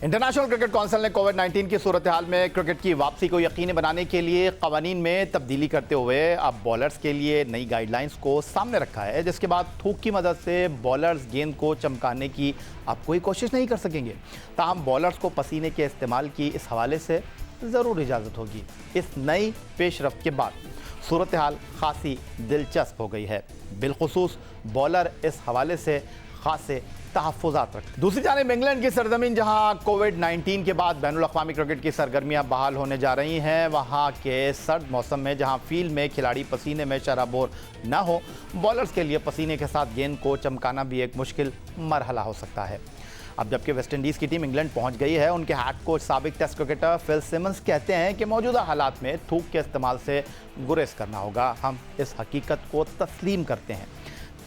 International cricket council ने कोविड-19 की सूरत हाल में क्रिकेट की वापसी को यकीनी बनाने के लिए कवानीन में तब्दीली करते हुए अब बॉलर्स के लिए नई गाइडलाइंस को सामने रखा है, जिसके बाद थूक की मदद से बॉलर्स गेंद को चमकाने की अब कोई कोशिश नहीं कर सकेंगे। ताहम बॉलर्स को पसीने के इस्तेमाल की इस हवाले से ज़रूर इजाज़त होगी। इस नई पेशरफ्त के बाद सूरत हाल खासी दिलचस्प हो गई है। बिलखुसूस बॉलर इस हवाले से खासे तहफ़्फ़ुज़ात रखते। दूसरी जानिब इंग्लैंड की सरजमीन, जहां कोविड-19 के बाद बैनुल-अक़वामी क्रिकेट की सरगर्मियां बहाल होने जा रही हैं, वहां के सर्द मौसम में जहां फील्ड में खिलाड़ी पसीने में शराबोर न हो, बॉलर्स के लिए पसीने के साथ गेंद को चमकाना भी एक मुश्किल मरहला हो सकता है। अब जबकि वेस्ट इंडीज़ की टीम इंग्लैंड पहुंच गई है, उनके हेड कोच साबिक टेस्ट क्रिकेटर फिल सिमंस कहते हैं कि मौजूदा हालात में थूक के इस्तेमाल से गुरेज करना होगा। हम इस हकीकत को तस्लीम करते हैं।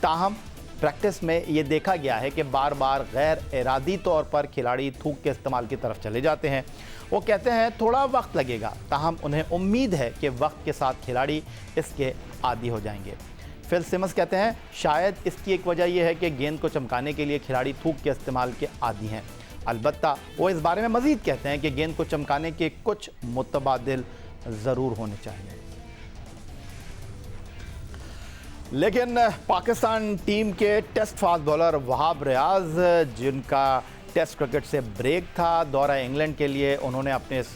ताहम प्रैक्टिस में ये देखा गया है कि बार बार गैर इरादी तौर पर खिलाड़ी थूक के इस्तेमाल की तरफ चले जाते हैं। वो कहते हैं थोड़ा वक्त लगेगा, ताहम उन्हें उम्मीद है कि वक्त के साथ खिलाड़ी इसके आदी हो जाएंगे। फिल सिमंस कहते हैं शायद इसकी एक वजह यह है कि गेंद को चमकाने के लिए खिलाड़ी थूक के इस्तेमाल के आदी हैं। अलबत्ता वो इस बारे में मज़ीद कहते हैं कि गेंद को चमकाने के कुछ मुतबादिल ज़रूर होने चाहिए। लेकिन पाकिस्तान टीम के test fast bowler Wahab Riaz, जिनका टेस्ट क्रिकेट से ब्रेक था, दौरा इंग्लैंड के लिए उन्होंने अपने इस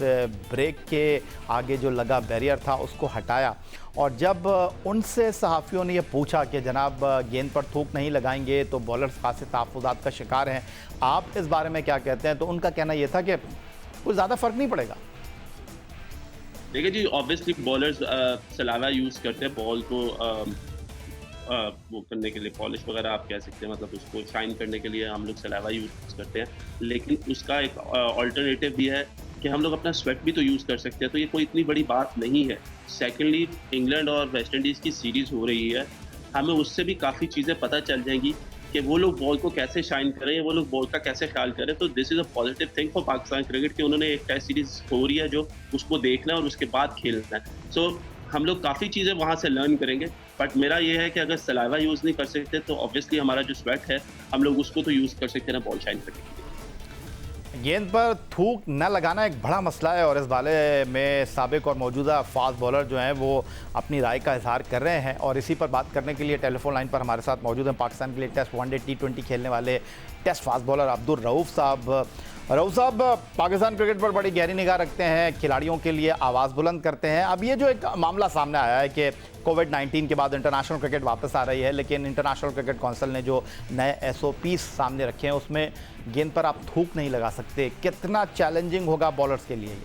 ब्रेक के आगे जो लगा बैरियर था उसको हटाया। और जब उनसे सहाफ़ियों ने यह पूछा कि जनाब गेंद पर थूक नहीं लगाएंगे तो बॉलर्स खासे तहफ़्फ़ुज़ात का शिकार हैं, आप इस बारे में क्या कहते हैं? तो उनका कहना यह था कि कुछ ज़्यादा फ़र्क नहीं पड़ेगा। देखिए जी, ऑब्वियसली बॉलर्स सलावा यूज़ करते हैं बॉल को वो करने के लिए, पॉलिश वगैरह आप कह सकते हैं, मतलब उसको शाइन करने के लिए हम लोग सलावा यूज़ करते हैं। लेकिन उसका एक अल्टरनेटिव भी है कि हम लोग अपना स्वेट भी तो यूज़ कर सकते हैं, तो ये कोई इतनी बड़ी बात नहीं है। सेकेंडली, इंग्लैंड और वेस्ट इंडीज़ की सीरीज़ हो रही है, हमें उससे भी काफ़ी चीज़ें पता चल जाएंगी कि वो लोग बॉल को कैसे शाइन करें, वो लोग बॉल का कैसे ख्याल करें। तो this is a positive thing for Pakistan cricket कि उन्होंने एक टेस्ट सीरीज़ हो रही है जो उसको देखना है और उसके बाद खेलना है। सो हम लोग काफ़ी चीज़ें वहाँ से लर्न करेंगे। बट मेरा ये है कि अगर सलाइवा यूज़ नहीं कर सकते तो ऑब्वियसली हमारा जो स्वेट है हम लोग उसको तो यूज़ कर सकते हैं ना बॉल शाइन करने के लिए। गेंद पर थूक न लगाना एक बड़ा मसला है और इस बारे में साबिक और मौजूदा फास्ट बॉलर जो हैं वो अपनी राय का इजहार कर रहे हैं। और इसी पर बात करने के लिए टेलीफोन लाइन पर हमारे साथ मौजूद हैं पाकिस्तान के लिए टेस्ट वनडे T20 खेलने वाले test fast bowler Abdul Rauf साहब। रऊफ साहब, पाकिस्तान क्रिकेट पर बड़ी गहरी निगाह रखते हैं, खिलाड़ियों के लिए आवाज़ बुलंद करते हैं। अब ये जो एक मामला सामने आया है कि कोविड-19 के बाद इंटरनेशनल क्रिकेट वापस आ रही है, लेकिन इंटरनेशनल क्रिकेट काउंसिल ने जो नए SOPs सामने रखे हैं उसमें गेंद पर आप थूक नहीं लगा सकते, कितना चैलेंजिंग होगा बॉलर्स के लिए?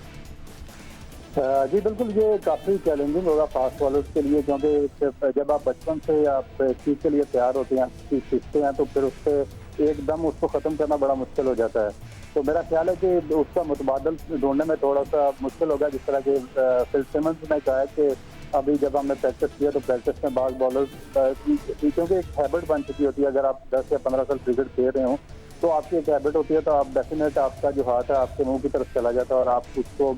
जी बिल्कुल, ये काफ़ी चैलेंजिंग होगा फास्ट बॉलर्स के लिए, क्योंकि जब आप बचपन से आप चीज़ के लिए तैयार होते हैं, चीज़ सीखते हैं, तो फिर उससे एकदम उसको ख़त्म करना बड़ा मुश्किल हो जाता है। तो मेरा ख्याल है कि उसका मुतबादल ढूंढने में थोड़ा सा मुश्किल होगा। जिस तरह के फिल सिमंस ने कहा है कि अभी जब हमने प्रैक्टिस किया तो प्रैक्टिस में बाग बॉलर्स, क्योंकि एक हैबिट बन चुकी होती है, अगर आप 10 या 15 साल क्रिकेट खेल रहे हो तो आपकी एक हैबिट होती है, तो आप डेफिनेट आपका जो हाथ है आपके मुंह की तरफ चला जाता है और आप उसको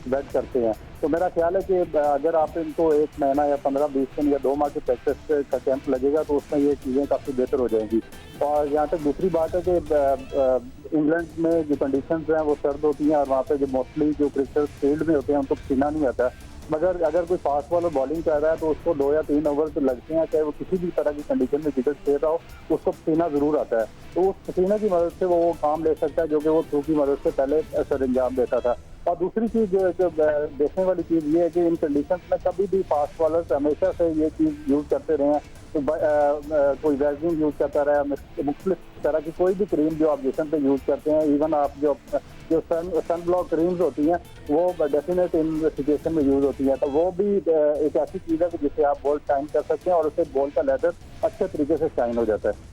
बैट करते हैं। तो मेरा ख्याल है कि अगर आप इनको 1 महीना या 15-20 दिन या 2 माह की प्रैक्टिस का कैंप लगेगा तो उसमें ये चीज़ें काफ़ी बेहतर हो जाएंगी। और यहाँ तक दूसरी बात है कि इंग्लैंड में जो कंडीशंस हैं वो सर्द होती हैं और वहाँ पे जो मोस्टली जो क्रिकेटर फील्ड में होते हैं उनको पसीना नहीं आता। मगर अगर कोई फास्ट बॉलर बॉलिंग कर रहा है तो उसको 2 या 3 ओवर तो लगते हैं, चाहे वो किसी भी तरह की कंडीशन में क्रिकेट खेल रहा हो, उसको पसीना ज़रूर आता है। तो उस पसीने की मदद से वो काम ले सकता है जो कि वो थ्रू की मदद से पहले सर अंजाम देता था। और दूसरी चीज़ जो देखने वाली चीज़ ये है कि इन कंडीशंस में कभी भी फास्ट बॉलर्स हमेशा से ये चीज़ यूज़ करते रहे हैं। तो कोई वैक्सीन यूज़ करता रहा, मुख्तलिफ तरह की कोई भी क्रीम जो आप जिसम पे यूज़ करते हैं, इवन आप जो सन ब्लॉक क्रीम्स होती हैं वो डेफिनेट इन सिचुएशन में यूज़ होती हैं। तो वो भी एक ऐसी चीज़ है कि जिससे आप बॉल शाइन कर सकते हैं और उससे बॉल का लेदर अच्छे तरीके से शाइन हो जाता है।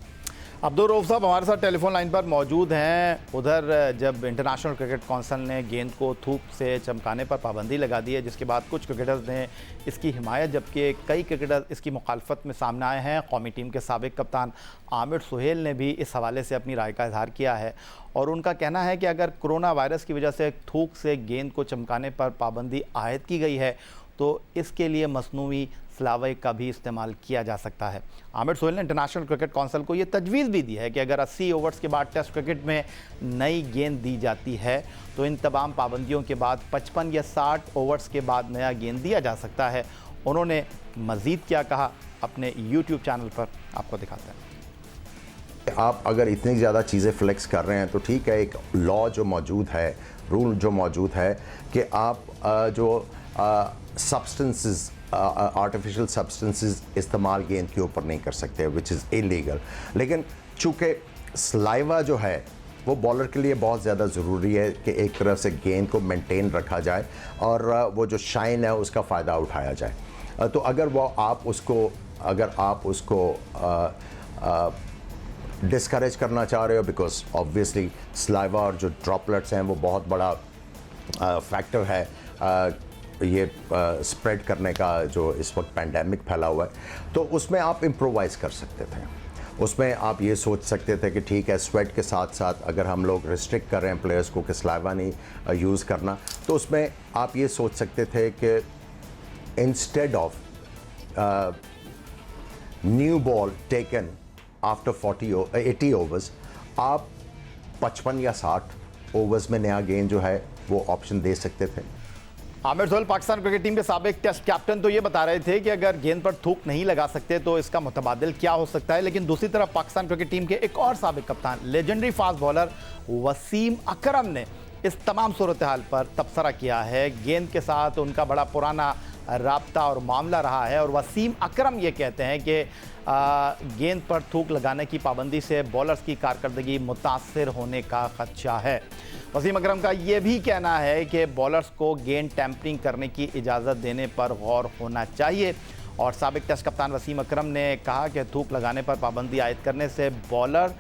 अब्दुल रऊफ साहब हमारे साथ टेलीफोन लाइन पर मौजूद हैं। उधर जब इंटरनेशनल क्रिकेट काउंसिल ने गेंद को थूक से चमकाने पर पाबंदी लगा दी है, जिसके बाद कुछ क्रिकेटर्स ने इसकी हिमायत, जबकि कई क्रिकेटर्स इसकी मुखालफत में सामने आए हैं। कौमी टीम के साबिक कप्तान आमिर सुहेल ने भी इस हवाले से अपनी राय का इजहार किया है और उनका कहना है कि अगर कोरोना वायरस की वजह से थूक से गेंद को चमकाने पर पाबंदी आयद की गई है तो इसके लिए मसनूई स्लावे का भी इस्तेमाल किया जा सकता है। आमिर सोहेल ने इंटरनेशनल क्रिकेट काउंसिल को ये तजवीज़ भी दी है कि अगर 80 ओवर्स के बाद टेस्ट क्रिकेट में नई गेंद दी जाती है तो इन तमाम पाबंदियों के बाद 55 या 60 ओवर्स के बाद नया गेंद दिया जा सकता है। उन्होंने मज़ीद क्या कहा अपने YouTube चैनल पर आपको दिखाते हैं। आप अगर इतनी ज़्यादा चीज़ें फ्लेक्स कर रहे हैं तो ठीक है, एक लॉ जो मौजूद है, रूल जो मौजूद है कि आप जो सब्सटेंसेस आर्टिफिशियल सब्सटेंसेस इस्तेमाल गेंद के ऊपर नहीं कर सकते, विच इज़ इलीगल। लेकिन चूँकि सलाइवा जो है वो बॉलर के लिए बहुत ज़्यादा ज़रूरी है कि एक तरफ से गेंद को मेंटेन रखा जाए और वो जो शाइन है उसका फ़ायदा उठाया जाए। तो अगर आप उसको डिस्करेज करना चाह रहे हो, बिकॉज ऑब्वियसली सलाइवा और जो ड्रॉपलेट्स हैं वो बहुत बड़ा फैक्टर है ये स्प्रेड करने का जो इस वक्त पैंडेमिक फैला हुआ है, तो उसमें आप इम्प्रोवाइज़ कर सकते थे। उसमें आप ये सोच सकते थे कि ठीक है, स्वेट के साथ साथ अगर हम लोग रिस्ट्रिक्ट कर रहे हैं प्लेयर्स को कि सलाइवा नहीं यूज़ करना, तो उसमें आप ये सोच सकते थे कि instead of new ball taken after 80 overs, आप 55 या 60 ओवर्स में नया गेंद जो है वो ऑप्शन दे सकते थे। आमिर सोहेल पाकिस्तान क्रिकेट टीम के साबिक टेस्ट कैप्टन तो ये बता रहे थे कि अगर गेंद पर थूक नहीं लगा सकते तो इसका मुतबादिल क्या हो सकता है, लेकिन दूसरी तरफ पाकिस्तान क्रिकेट टीम के एक और साबिक कप्तान लेजेंडरी फास्ट बॉलर वसीम अकरम ने इस तमाम सूरत हाल पर तबसरा किया है। गेंद के साथ उनका बड़ा पुराना राब्ता और मामला रहा है और वसीम अकरम ये कहते हैं कि गेंद पर थूक लगाने की पाबंदी से बॉलर्स की कारकर्दगी मुतासिर होने का खदशा है। वसीम अकरम का ये भी कहना है कि बॉलर्स को गेंद टैंपरिंग करने की इजाज़त देने पर गौर होना चाहिए। और साबिक टेस्ट कप्तान वसीम अकरम ने कहा कि थूक लगाने पर पाबंदी आयद करने से बॉलर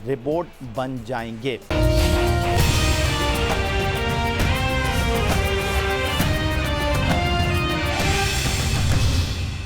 रिबोट बन जाएंगे।